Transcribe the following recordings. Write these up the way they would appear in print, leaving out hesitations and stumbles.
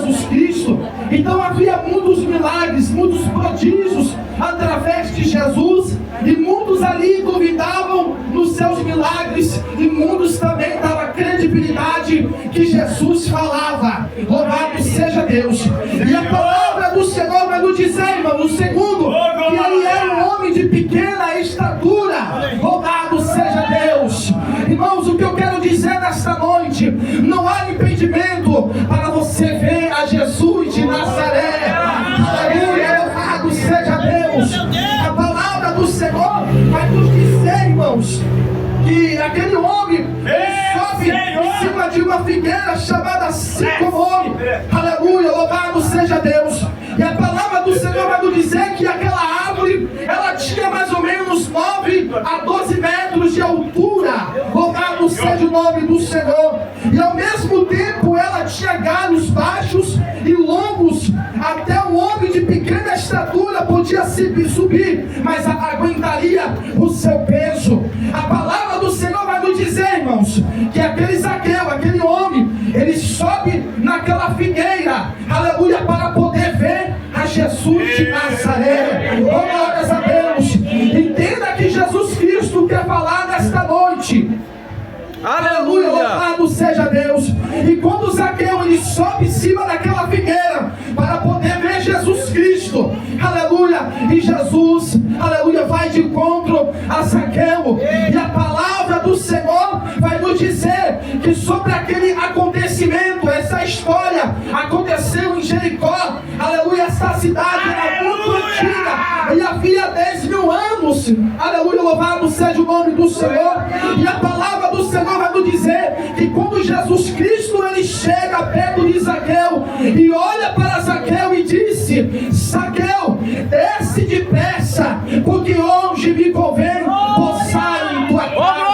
Jesus Cristo. Então havia muitos milagres, muitos prodígios através de Jesus, e muitos ali duvidavam nos seus milagres, e muitos também davam credibilidade que Jesus falava. Louvado seja Deus. E a palavra do Senhor vai nos dizer, irmão, no segundo, que ele era um homem de pequena estatura. Louvado seja Deus. Irmãos, o que eu quero dizer nesta noite, não há impedimento para você ver a Jesus de Nazaré. Aleluia, louvado seja Deus. A palavra do Senhor vai nos dizer, irmãos, que aquele homem sobe em cima de uma figueira chamada sicômoro. Aleluia, louvado seja Deus. E a palavra do Senhor vai nos dizer que aquela árvore, ela tinha mais ou menos 9 a 12 metros de altura. Louvado seja o nome do Senhor. E ao mesmo tempo ela tinha galhos baixos e longos. Até um homem de pequena estatura podia subir, mas aguentaria o seu peso. A palavra do Senhor vai nos dizer, irmãos, que aquele Zaqueu, aquele homem, ele sobe naquela figueira, aleluia, para poder ver a Jesus de Nazaré. Glórias a Deus. Entenda que Jesus Cristo quer falar nesta noite. Aleluia, louvado seja Deus. E quando Zaqueu ele sobe em cima daquela figueira para poder ver Jesus Cristo, aleluia, e Jesus, aleluia, vai de encontro a Zaqueu, e a palavra do Senhor vai nos dizer que sobre aquele acontecimento, essa história aconteceu em Jericó, aleluia, essa cidade era muito antiga e havia 10 mil anos, aleluia, louvado seja o nome do Senhor. E a palavra do Senhor vai nos dizer que quando Jesus Cristo ele chega perto de Zaqueu e olha para Zaqueu e disse: Zaqueu, desce depressa, porque hoje me convém pousar em tua casa.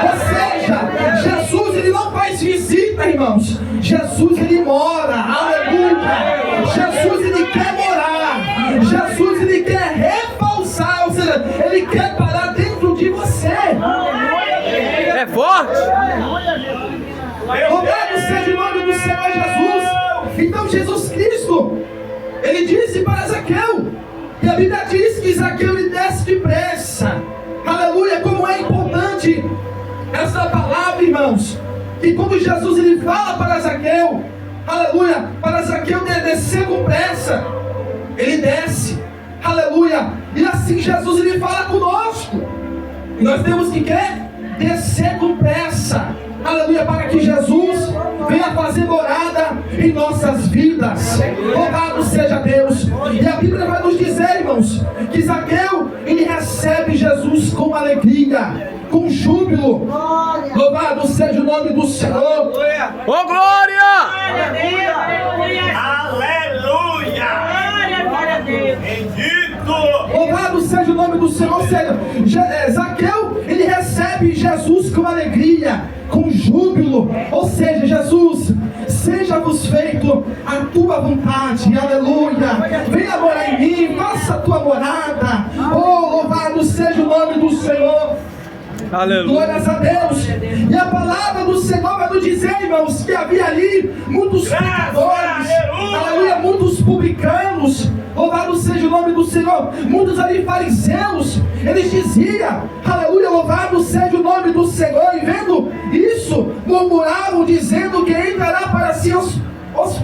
Ou seja, Jesus ele não faz visita, irmãos. Jesus ele mora, aleluia. Jesus ele quer morar. Jesus ele quer repousar, ou seja, ele quer parar dentro de você. É forte. Louvado seja o nome do Senhor Jesus. Então Jesus Cristo ele disse para Zaqueu, e a Bíblia diz que Zaqueu ele desce depressa. Aleluia, como é importante essa palavra, irmãos. E quando Jesus ele fala para Zaqueu, aleluia, para Zaqueu descer com pressa, ele desce, aleluia. E assim Jesus ele fala conosco, e nós temos que descer com pressa, aleluia, para que Jesus venha fazer morada em nossas vidas. Louvado seja Deus. E a Bíblia vai nos dizer, irmãos, que Zaqueu ele recebe Jesus com alegria, com júbilo. Louvado seja o nome do Senhor. Oh, glória! Aleluia! Bendito! Louvado seja o nome do Senhor. Ou seja, Zaqueu ele recebe Jesus com alegria, com júbilo. Ou seja, Jesus, seja-vos feito a tua vontade, aleluia. Venha morar em mim, faça a tua morada. Oh, louvado seja o nome do Senhor. Aleluia. Glórias a Deus. E a palavra do Senhor vai nos dizer, irmãos, que havia ali muitos pecadores, aleluia, muitos publicanos. Louvado seja o nome do Senhor. Muitos ali fariseus, eles diziam, aleluia, louvado seja o nome do Senhor. E vendo isso, murmuravam, dizendo que entrará para si os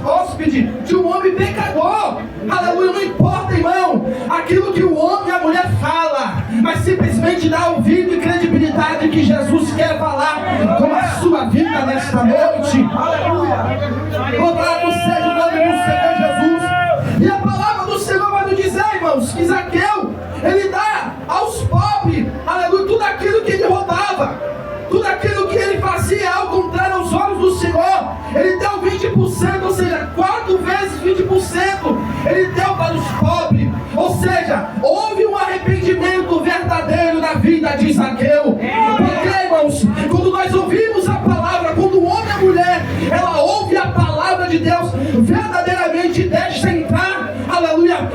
hóspedes de um homem pecador. Aleluia, não importa, irmão, aquilo que o homem e a mulher fala, mas simplesmente dá ouvido e credibilidade que Jesus quer falar com a sua vida nesta noite. Aleluia, louvado seja o nome do Senhor Jesus. E a palavra do Senhor vai nos dizer, irmãos, que Zaqueu ele dá aos pobres, aleluia, tudo aquilo que ele roubava, tudo aquilo que ele fazia ao contrário aos olhos do Senhor. Ele deu 20%, ou seja, 4 vezes 20%. Ele deu para os pobres. Ou seja, houve um arrependimento verdadeiro na vida de Zaqueu. Porque, irmãos, quando nós ouvimos a palavra, quando o homem e a mulher ela ouve a palavra de Deus, verdadeiramente deixa entrar, aleluia,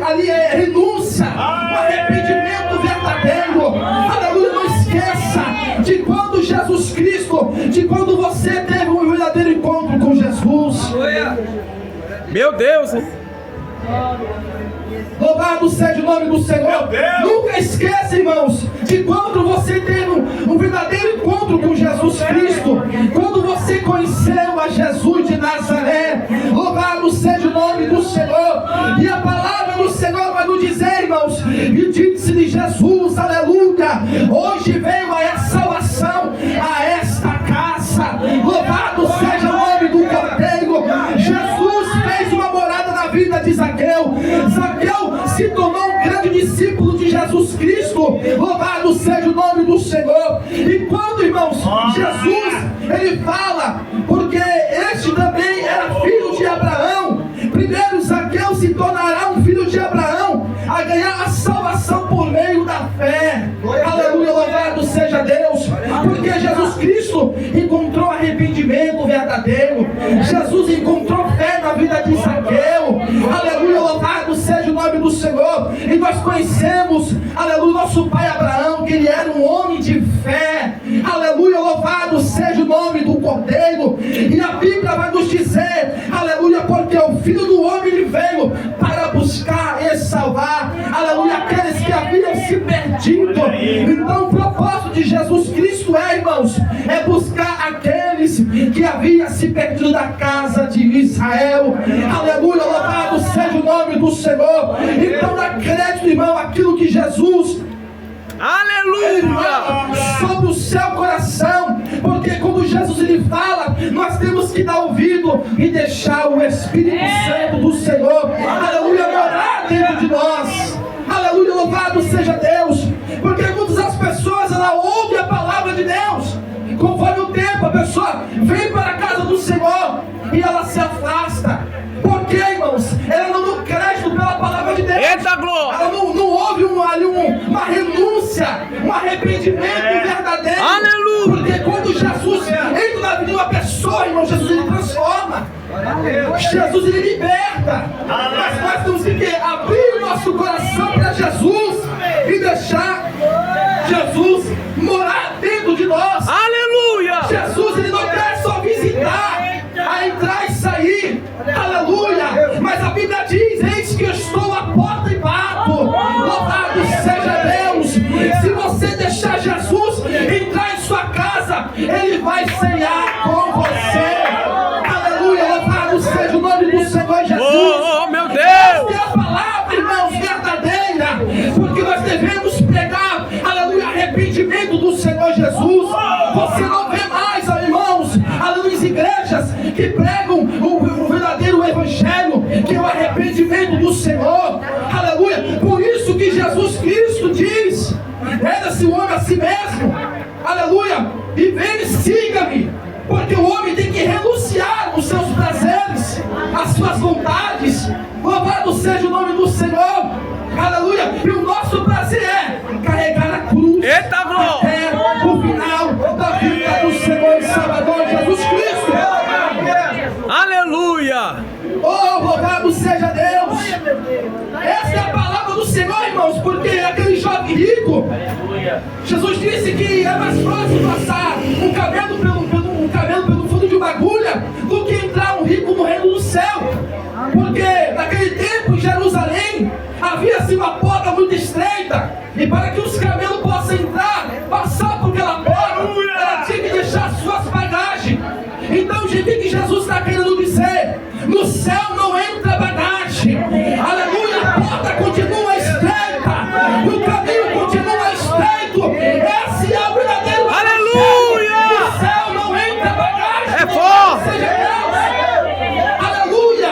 ali é renúncia, um arrependimento verdadeiro. Aleluia, não esqueça de quando Jesus Cristo, de quando você teve um verdadeiro encontro com Jesus. Meu Deus. Louvado seja o nome do Senhor. Nunca esqueça, irmãos, de quando você teve um verdadeiro encontro com Jesus Cristo, quando você conheceu a Jesus de Nazaré. Louvado seja o nome do Senhor. E a palavra do Senhor vai nos dizer, irmãos, e disse-lhe Jesus, aleluia, hoje veio a salvação a esta casa. Louvado seja o nome do Cordeiro. Jesus fez uma morada na vida de Zaqueu. Zaqueu se tornou um grande discípulo de Jesus Cristo. Louvado seja o nome do Senhor. E quando, irmãos, Jesus, ele fala, porque este também era filho de Abraão. Primeiro Zaqueu se tornará um filho de Abraão, a ganhar a salvação por meio da fé. Aleluia, louvado seja Deus. Porque Jesus Cristo encontrou arrependimento verdadeiro. Jesus encontrou fé na vida de Zaqueu. Aleluia, louvado seja o nome do Senhor. E nós conhecemos, aleluia, nosso pai Abraão, que ele era um homem de fé. Aleluia, louvado seja o nome do Cordeiro. E a Bíblia vai nos dizer, aleluia, porque o Filho do Homem ele veio para buscar e salvar, aleluia, aqueles que haviam se perdido. Então o propósito de Jesus Cristo irmãos, é buscar aqueles que haviam se perdido da casa de Israel. Aleluia, louvado seja o nome do Senhor. Então dá crédito, irmão, aquilo que Jesus, aleluia, sobre o seu coração, porque quando Jesus ele fala, nós temos que dar ouvido e deixar o Espírito Santo do Senhor, aleluia, morar dentro de nós. Aleluia, louvado seja Deus. Porque muitas as pessoas ela ouvem a palavra de Deus, conforme o tempo a pessoa vem para a casa do Senhor e ela se afasta. Por quê, irmãos? Ela não dá crédito pela palavra de Deus. Eita glória! Ela não houve uma renúncia, um arrependimento verdadeiro. Aleluia! Porque quando Jesus entra na vida de uma pessoa, irmão, Jesus ele transforma. Jesus ele liberta. Mas nós temos que abrir o nosso coração para Jesus e deixar Jesus morar dentro de nós. Aleluia! Jesus ele não quer só visitar, a entrar e sair. Aleluia! Mas a Bíblia diz: eis que eu estou à porta e bato. Louvado seja Deus. Se você deixar Jesus entrar em sua casa, ele vai cear com você. Aleluia! Louvado seja o nome do Senhor Jesus. Oh, meu Deus! Esta é a palavra, irmãos, verdadeira. Porque nós devemos pregar, aleluia, arrependimento do Senhor Jesus. Você não vê mais, irmãos, aleluia, igrejas que pregam o verdadeiro evangelho, que é o arrependimento do Senhor. Aleluia. Por isso que Jesus Cristo diz: renda-se o homem a si mesmo. Aleluia. E vem e siga-me. Porque o homem tem que renunciar os seus prazeres, as suas vontades. Louvado seja o nome do Senhor. Aleluia. E o nosso prazer é carregar a cruz. Eita glória! Até o final da vida do Senhor e Salvador Jesus Cristo. Aleluia! Oh, louvado seja Deus. Essa é a palavra do Senhor, irmãos. Porque aquele jovem rico, Jesus disse que é mais fácil passar um camelo pelo fundo de uma agulha do que entrar um rico no reino do céu. Porque naquele tempo em Jerusalém havia assim uma porta muito estreita, e para que os camelos possam entrar, passar por aquela porta, ela tinha que deixar suas bagagens. Então o que Jesus está querendo dizer? No céu não entra bagagem. Aleluia, a porta continua estreita, o caminho continua estreito. Esse é o verdadeiro. Aleluia! No céu não entra bagagem. É forte! Seja Deus. Aleluia!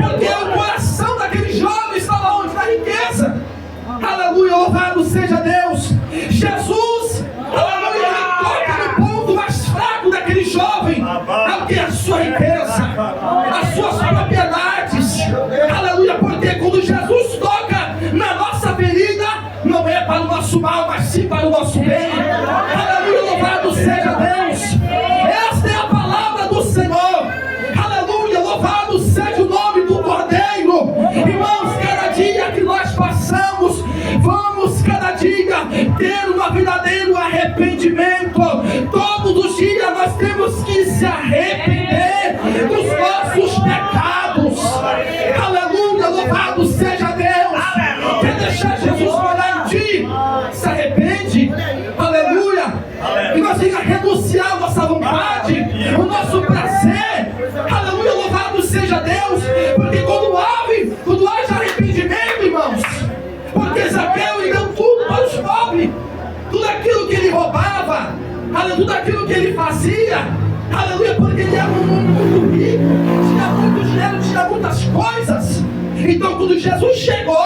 Porque o coração daquele jovem estava onde? Na riqueza. Aleluia, louvado seja Deus. Jesus, aleluia, ele toca no ponto mais fraco daquele jovem. É o que? A sua riqueza, as suas propriedades. Aleluia, porque quando Jesus toca na nossa ferida, não é para o nosso mal, mas sim para o nosso bem. Aleluia, louvado seja Deus. Esta é a palavra do Senhor. Aleluia, louvado seja o nome do Cordeiro. Irmãos, cada dia que nós passamos, vamos cada dia ter um verdadeiro arrependimento. Todos os dias nós temos que se arrepender dos nossos seus pecados. Aleluia, louvado seja Deus. Quer deixar Jesus morar em ti? Se arrepende. Aleluia. E nós temos que renunciar a nossa vontade, o nosso prazer. Aleluia, louvado seja Deus. Porque quando haja arrependimento, irmãos, porque Zaqueu ele deu tudo para os pobres, tudo aquilo que ele roubava, aleluia, tudo aquilo que ele fazia, aleluia, porque ele era um homem muito rico, tinha muito dinheiro, tinha muitas coisas. Então quando Jesus chegou,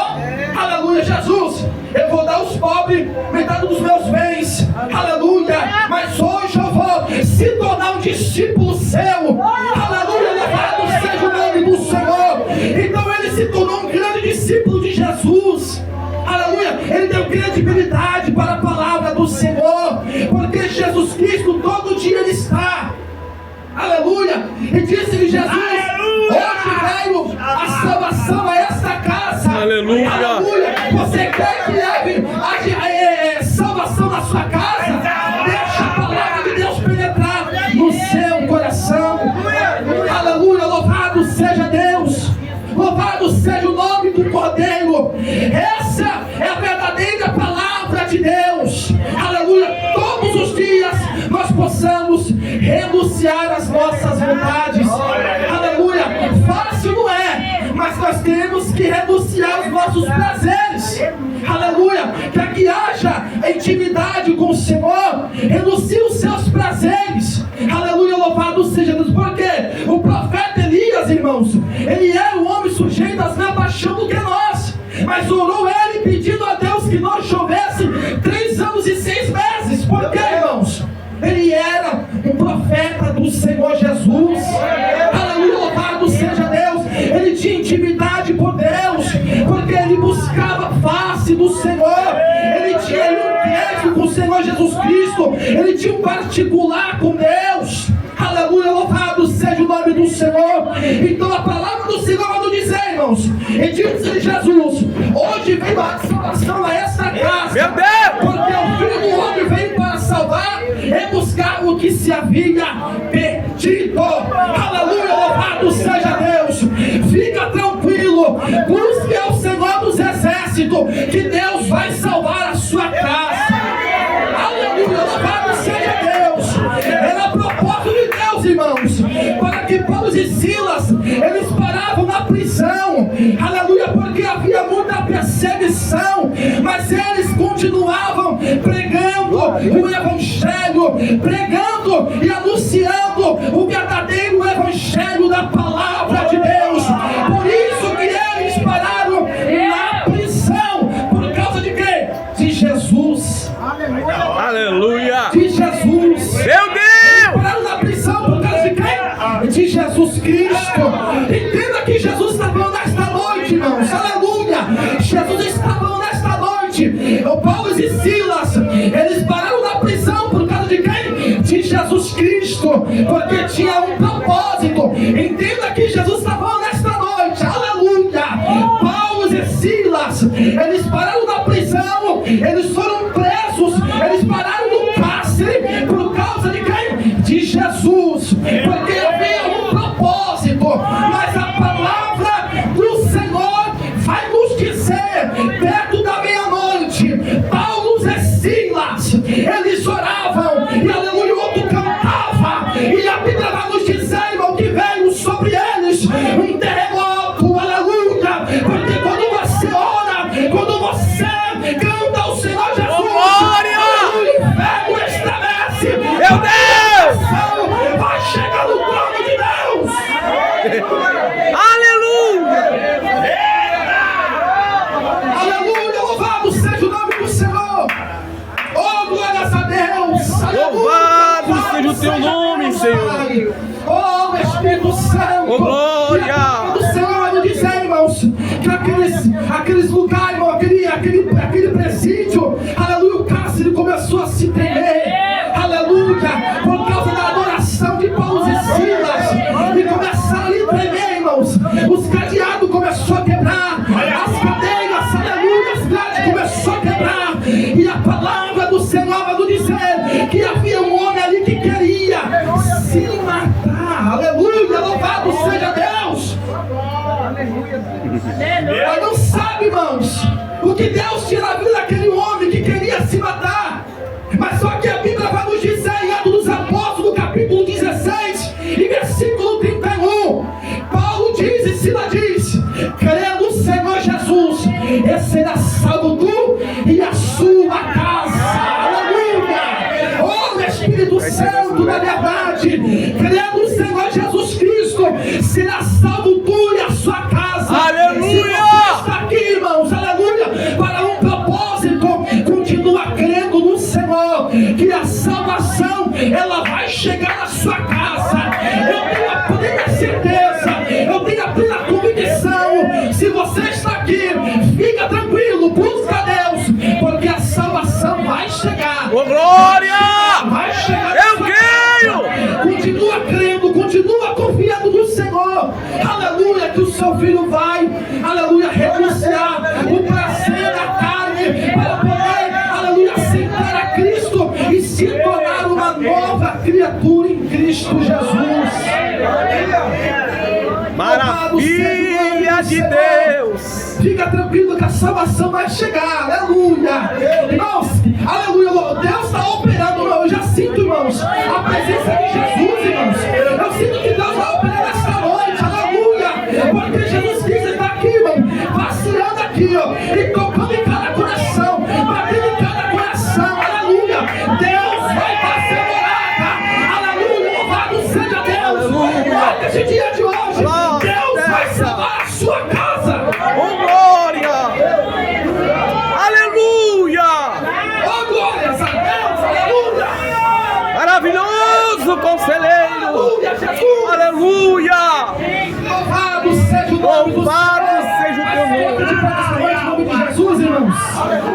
aleluia, Jesus, eu vou dar aos pobres metade dos meus bens, aleluia, mas hoje eu vou se tornar um discípulo seu, aleluia, louvado seja o nome do Senhor. Então ele se tornou um grande discípulo de Jesus, aleluia, ele deu credibilidade para a palavra do Senhor, porque Jesus Cristo todo dia ele está, aleluia, e disse-lhe Jesus, hoje veio a salvação a esta casa, Aleluia. aleluia. Você quer que leve a salvação na sua casa? Deixa a palavra de Deus penetrar no seu coração, aleluia, louvado seja Deus, louvado seja o nome do Cordeiro. Essa é a verdadeira palavra de Deus, aleluia. Todos os dias nós possamos renunciar às nossas vontades, aleluia. Fácil não é, mas nós temos que renunciar aos nossos prazeres, aleluia. Para que haja intimidade com o Senhor, renuncie os seus prazeres, aleluia, louvado seja Deus. Porque o profeta Elias, irmãos, ele era um homem sujeito às mesmas paixões do que nós, mas orou ele pedindo a Deus que não chovesse 3 anos e 6 meses. Por quê, irmãos? Ele era um profeta do Senhor Jesus, aleluia, louvado seja Deus. Ele tinha intimidade por Deus, porque ele buscava a face do Senhor. Ele tinha um crédito com o Senhor Jesus Cristo, ele tinha um particular com Deus, aleluia, louvado seja o nome do Senhor. Então a palavra do Senhor manda dizer, irmãos, e disse Jesus, hoje veio a salvação a esta casa, Meu Deus! porque o Filho do Homem veio para salvar e buscar o que se havia perdido, aleluia, louvado seja Deus. Fica tranquilo, busque ao Senhor dos Exércitos, que Deus vai salvar a sua casa, aleluia, louvado seja Deus. Era a propósito de Deus, irmãos, para que Paulo e Silas, eles paravam na prisão, aleluia, porque havia muita perseguição, mas eles continuavam pregando o Evangelho, pregando e anunciando o verdadeiro Evangelho da palavra de Deus. Por isso que eles pararam na prisão, por causa de quê? De Jesus, Aleluia. de Jesus. Meu Deus! Pararam na prisão por causa de quem? De Jesus Cristo. Entenda que Jesus está falando nesta noite, irmãos, aleluia. Jesus está falando nesta noite. O Paulo e Silas, eles pararam na prisão por causa de quem? De Jesus Cristo, porque tinha um propósito. Entenda que Jesus está falando nesta noite, aleluia. Paulo e Silas, eles pararam na prisão, eles foram presos, eles pararam no cárcere por causa de quem? De Jesus, porque havia um propósito. Mas a palavra do Senhor vai nos dizer, perto da meia-noite, Paulo e Silas, eles oravam, e aleluia, o outro cantava, e a Bíblia vai nos dizer, irmão, que veio sobre eles um terremoto, aleluia, porque quando você ora, quando você canta ao Senhor Jesus, Glória! o inferno estremece, Meu Deus! vai chegar no trono de Deus, Aleluia! aleluia, louvado seja o nome do Senhor, oh glórias a Deus, aleluia. Louvado seja o teu nome, Senhor. Oh Espírito Santo, Oh, glória. e a palavra do Senhor vai nos dizer, irmãos, que aqueles lugares, irmão, aquele presídio, aleluia, o cárcere começou a se tremer, aleluia, por causa da adoração de Paulo e Silas, e começaram ali a tremer, irmãos, os cadeados começaram a quebrar, as cadeias, aleluia, as grades começaram a quebrar, e a palavra do Senhor vai nos dizer que havia um homem ali que queria se matar, aleluia, louvado seja Deus. sabe, irmãos, o que Deus tinha na vida daquele homem que queria se matar. Mas só que a Bíblia vai nos dizer em Atos dos Apóstolos, no capítulo 16, e versículo 31, Paulo diz e Silas diz: crê no Senhor Jesus, e será salvo tu e a sua casa. Aleluia! Oh, Espírito Santo da verdade, crê no Senhor Jesus Cristo, será salvo tu e a sua casa. Aleluia! Está aqui, irmãos, aleluia, para um propósito, continua crendo no Senhor, que a salvação, ela vai chegar na sua casa. Eu tenho a plena certeza, eu tenho a plena convicção. Se você está aqui, fica tranquilo, busca Deus, porque a salvação vai chegar. Ô, glória! Vai chegar. Eu creio! Continua crendo, continua confiando no Senhor. Aleluia, que o seu filho vai, aleluia, renunciar o prazer da carne para poder, aleluia, aceitar a Cristo e se tornar uma nova criatura em Cristo Jesus. Maravilha de Deus! Fica tranquilo que a salvação vai chegar, aleluia. Irmãos, aleluia, Deus está operando, irmão. Eu já sinto, irmãos, a presença de Jesus, irmãos. Eu sinto que Deus vai operar esta noite, aleluia. Porque Jesus Cristo está aqui, irmão, passeando aqui, ó, e tocando em cada coração, batendo em cada coração, aleluia. Deus vai fazer morada, aleluia, louvado seja Deus. Olha esse dia de hoje, Deus vai salvar a sua casa. Ô, glória! Aleluia! Oh, glórias a Deus, aleluia! Maravilhoso conselheiro! Aleluia, Jesus! Aleluia! Louvado seja o nome do Louvado Senhor! seja o teu nome! Em nome de Jesus, irmãos!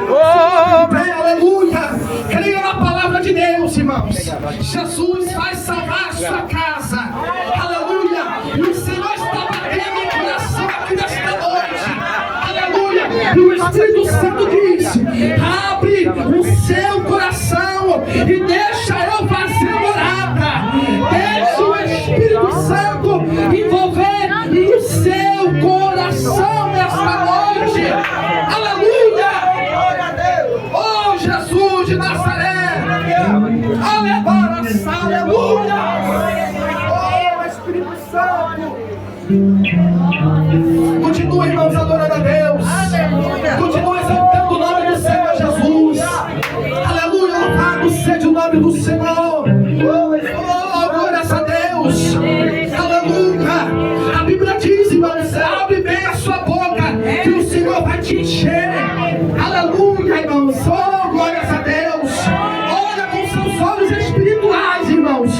Oh, Creia, aleluia! Creia na palavra de Deus, irmãos! Jesus vai salvar a sua casa! Aleluia! E o Senhor está batendo em coração aqui nesta noite! Aleluia! E o Espírito Santo diz: abre o seu coração e deixa eu fazer morada. Deixa o Espírito Santo envolver no seu coração nesta noite. Aleluia! Oh, Jesus de Nazaré! Aleluia! Oh, Espírito Santo! Continua, irmãos, adorando a Deus. Continua exaltando o nome do Senhor Jesus. Aleluia, louvado seja o nome do Senhor. Oh, glórias a Deus. Aleluia. A Bíblia diz, irmãos, abre bem a sua boca, que o Senhor vai te encher. Aleluia, irmãos. Oh, glórias a Deus. Olha com seus olhos espirituais, irmãos.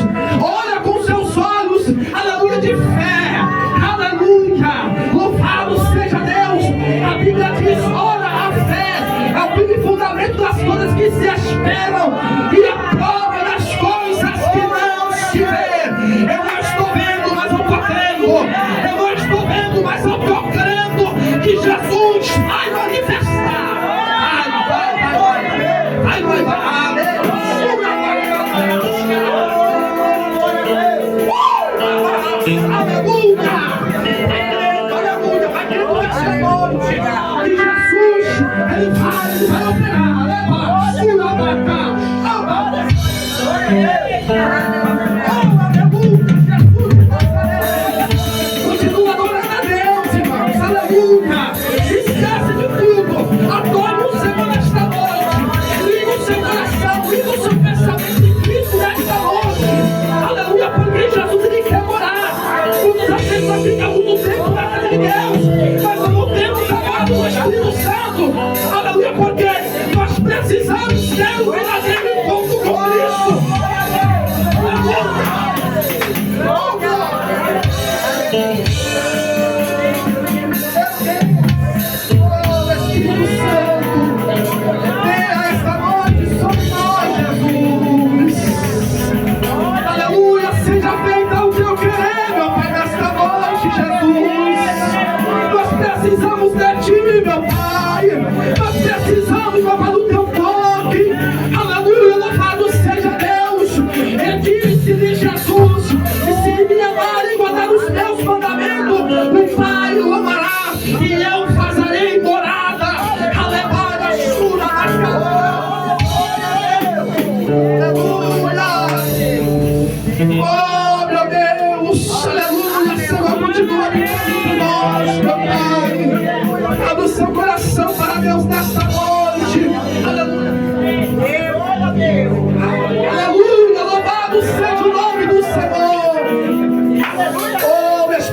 Olha com seus olhos, aleluia, de fé. Aleluia. Louvado seja Deus. A Bíblia diz: ora, a fé é o primeiro fundamento das coisas que se esperam e a prova das coisas que não se vê. Eu não estou vendo, mas eu estou crendo. Eu não estou vendo, mas eu estou crendo que Jesus vai manifestar. Aleluia! Aleluia! Vai crendo nessa noite que Jesus, ele vai operar. Leva, sua vaca. Aleluia! Jesus, continua adorando a Deus, irmãos. Aleluia! Esquece de tudo. Adore o Senhor nesta noite. Liga o seu coração, liga o seu pensamento em Cristo nesta noite. Aleluia! Porque Jesus, ele quer morar. Muitas pessoas ficam muito tempo na casa de Deus, mas não temos amado o Espírito Santo. Aleluia, porque nós precisamos ter um verdadeiro encontro com Cristo. Aleluia. Oh, Espírito Santo, venha esta noite sobre nós, Jesus. Aleluia, seja feita o teu querer, meu Pai, nesta noite, Jesus. Nós precisamos de ti, meu Pai. Nós precisamos, meu Pai, do teu toque. Aleluia, louvado seja Deus. Ele disse-lhe Jesus: e se me amarem e guardar os meus mandamentos, o Pai o amará, e eu farei morar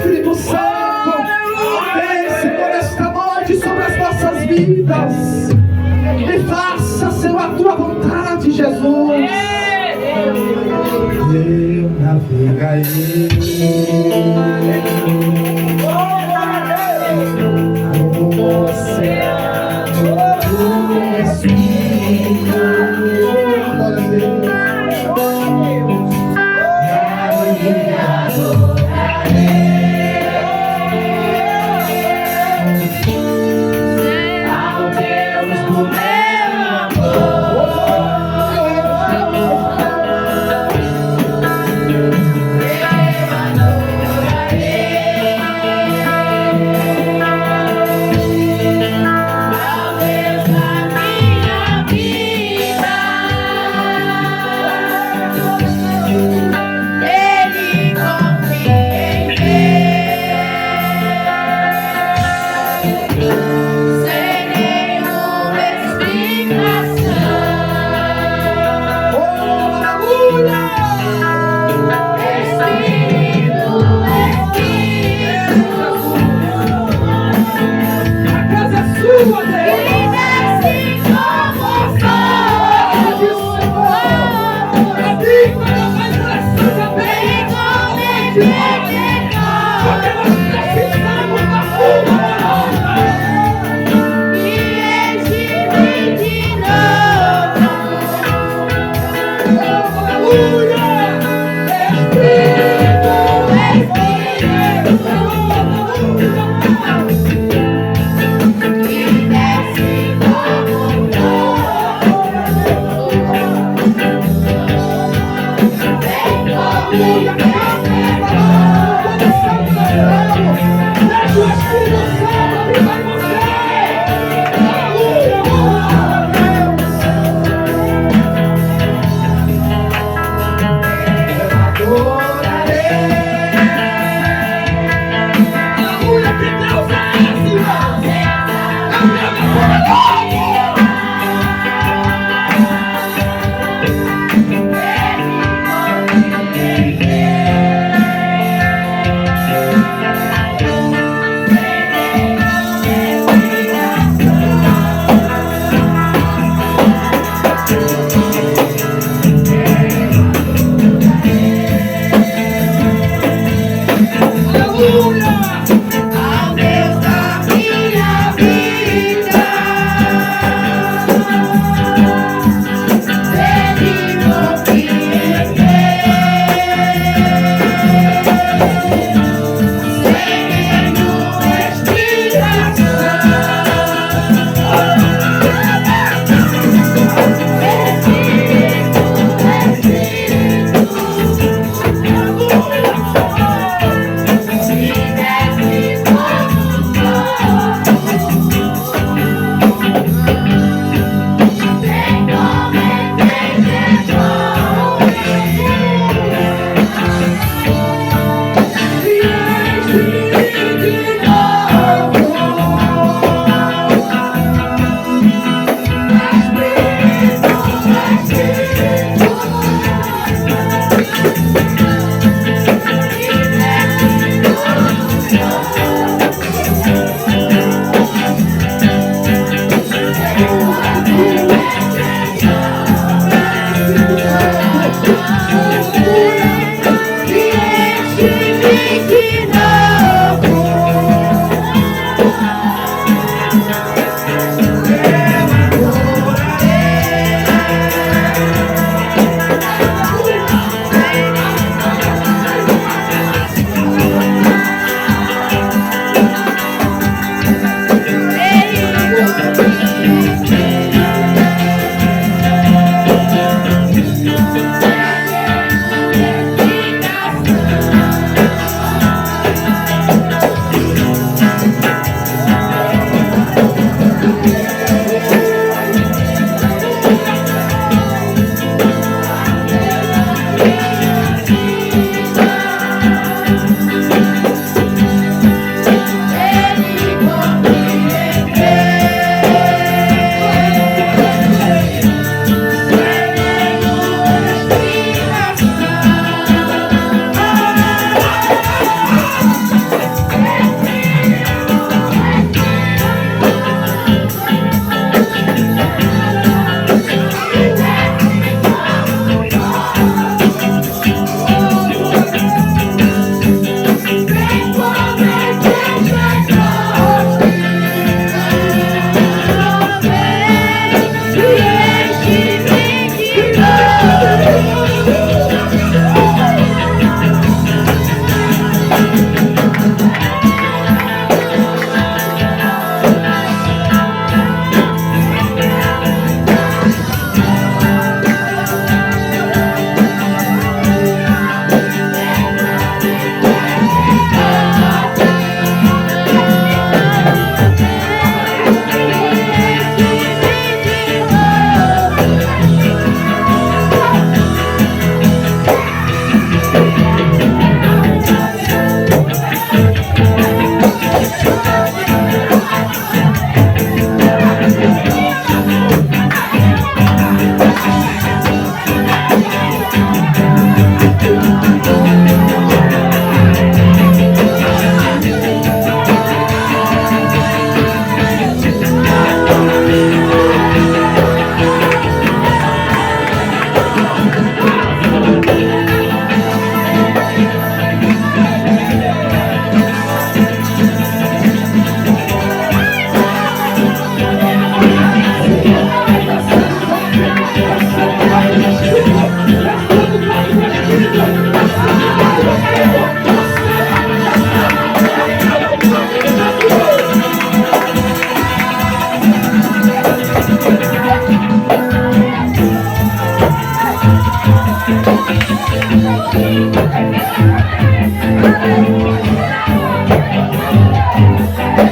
Espírito Santo, vem, Senhor, esta noite sobre as nossas vidas. E faça, Senhor, a tua vontade, Jesus. Eu navegarei o oceano do Espírito. Glória a Deus.